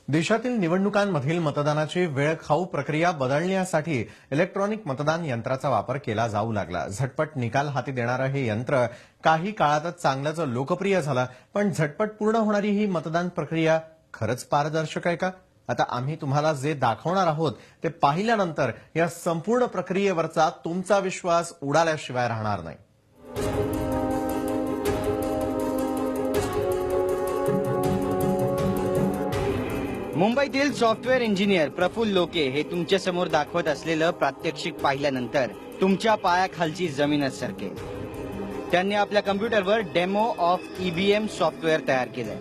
देशातील निवडणुकांमधील मतदानाची वेळखाऊ प्रक्रिया बदलण्यासाठी इलेक्ट्रॉनिक मतदान यंत्राचा वापर केला जाऊ लागला. झटपट निकाल हाती देणारं हे यंत्र काही काळातच चांगलंच लोकप्रिय झालं. पण झटपट पूर्ण होणारी ही मतदान प्रक्रिया खरंच पारदर्शक आहे का? आता आम्ही तुम्हाला जे दाखवणार आहोत ते पाहिल्यानंतर या संपूर्ण प्रक्रियेवरचा तुमचा विश्वास उडाल्याशिवाय राहणार नाही. मुंबईतील सॉफ्टवेअर इंजिनियर प्रफुल्ल लोके हे तुमच्या समोर दाखवत असलेलं प्रात्यक्षिक पाहिल्यानंतर तुमच्या पायाखालची जमीनच सरकेल. त्यांनी आपल्या कम्प्युटरवर डेमो ऑफ ईव्हीएम सॉफ्टवेअर तयार केलंय.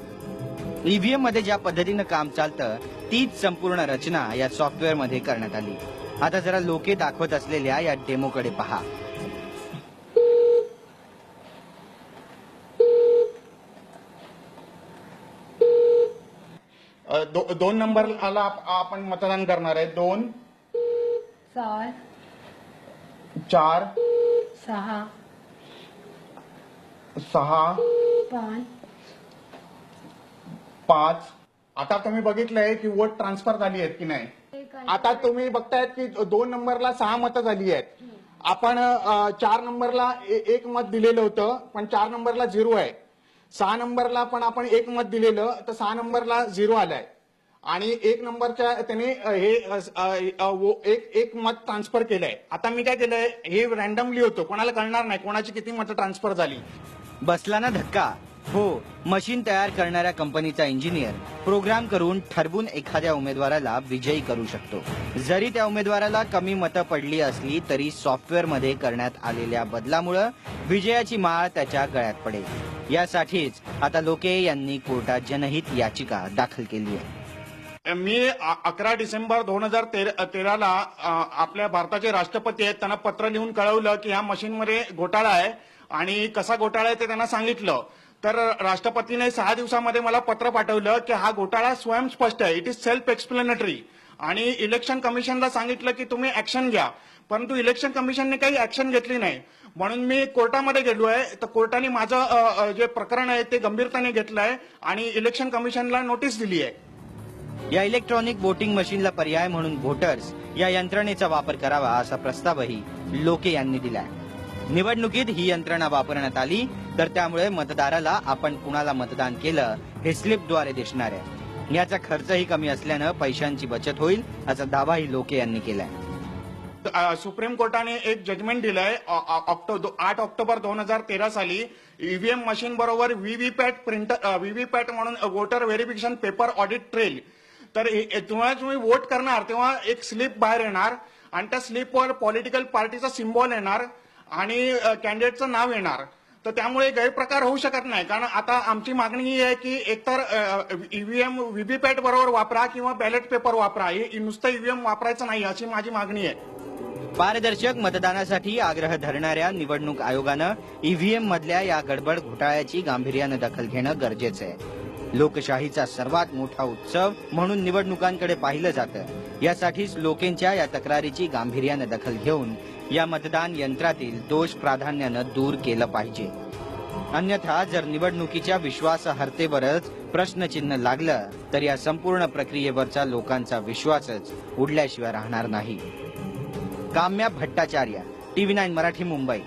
ईव्हीएम मध्ये ज्या पद्धतीनं काम चालतं तीच संपूर्ण रचना या सॉफ्टवेअर मध्ये करण्यात आली. आता जरा लोके दाखवत असलेल्या या डेमोकडे पहा. दोन नंबरला आपण मतदान करणार आहे. 2 4 4 6 6 5 5. आता तुम्ही बघितलंय की वोट ट्रान्सफर झाली आहेत की नाही. आता तुम्ही बघतायत की 2 नंबरला 6 मतं झाली आहेत. आपण 4 नंबरला 1 मत दिलेलं होतं पण 4 नंबरला 0 आहे. 6 नंबरला पण आपण 1 मत दिलेलं तर 6 नंबरला 0 आलाय आणि 1 नंबरच्या त्याने हे एक मत ट्रान्सफर केलंय. आता मी काय केलंय हे रॅन्डमली होतं, कोणाला कळणार नाही कोणाची किती मतं ट्रान्सफर झाली. बसला ना धक्का? हो, मशीन तयार करणाऱ्या कंपनीचा इंजिनियर प्रोग्राम करून ठरवून एखाद्या उमेदवाराला विजयी करू शकतो. जरी त्या उमेदवाराला कमी मतं पडली असली तरी सॉफ्टवेअर मध्ये करण्यात आलेल्या बदलामुळे विजयाची माळ त्याच्या गळ्यात पडेल. यासाठीच आता लोके यांनी कोर्टात जनहित याचिका दाखल केली आहे. मी 11 डिसेंबर 2013ला आपल्या भारताचे राष्ट्रपती आहेत त्यांना पत्र लिहून कळवलं की ह्या मशीनमध्ये घोटाळा आहे आणि कसा घोटाळा आहे ते त्यांना सांगितलं. तर राष्ट्रपतीने 6 दिवसामध्ये मला पत्र पाठवलं की हा घोटाळा स्वयंस्पष्ट आहे, इट इज सेल्फ एक्सप्लेनेटरी. आणि इलेक्शन कमिशनला सांगितलं की तुम्ही ऍक्शन घ्या, परंतु इलेक्शन कमिशनने काही ऍक्शन घेतली नाही. म्हणून मी कोर्टामध्ये गेलो आहे. तर कोर्टाने माझं जे प्रकरण आहे ते गंभीरतेने घेतलं आहे आणि इलेक्शन कमिशनला नोटीस दिली आहे. या इलेक्ट्रॉनिक वोटिंग मशीनला पर्याय म्हणून व्होटर्स या यंत्रणेचा वापर करावा असा प्रस्तावही लोके यांनी दिलाय. निवडणुकीत ही यंत्रणा वापरण्यात आली तर त्यामुळे मतदाराला आपण कुणाला मतदान केलं हे स्लिपद्वारे दिसणार आहे. याचा खर्चही कमी असल्यानं पैशांची बचत होईल असा दावाही लोके यांनी केलाय. सुप्रीम कोर्टाने एक जजमेंट दिलंय 8 ऑक्टोबर 2013 साली ईव्हीएम मशीन बरोबर व्हीव्हीपॅट म्हणून voter verification paper audit trail. तर जेव्हा तुम्ही वोट करणार तेव्हा एक स्लिप बाहेर येणार आणि त्या स्लिपवर पॉलिटिकल पार्टीचा सिम्बॉल येणार आणि कॅन्डिडेटचं नाव येणार. तर त्यामुळे गैरप्रकार होऊ शकत नाही. कारण आता आमची मागणी ही आहे की एकतर ईव्हीएम व्हीव्हीपॅट बरोबर वापरा किंवा बॅलेट पेपर वापरा. ही नुसतं ईव्हीएम वापरायचं नाही अशी माझी मागणी आहे. पारदर्शक मतदानासाठी आग्रह धरणाऱ्या निवडणूक आयोगानं ईव्हीएम मधल्या या गडबड घोटाळ्याची गांभीर्यानं दखल घेणं गरजेचं आहे. लोकशाहीचा सर्वात मोठा उत्सव म्हणून निवडणुकांकडे पाहिलं जातं. यासाठीच लोकेंच्या या तक्रारीची गांभीर्यानं दखल घेऊन या मतदान यंत्रातील दोष प्राधान्यानं दूर केलं पाहिजे. अन्यथा जर निवडणुकीच्या विश्वासार्हतेवरच प्रश्नचिन्ह लागलं तर या संपूर्ण प्रक्रियेवरचा लोकांचा विश्वासच उडल्याशिवाय राहणार नाही. काम्या भट्टाचार्य, TV9 मराठी, मुंबई.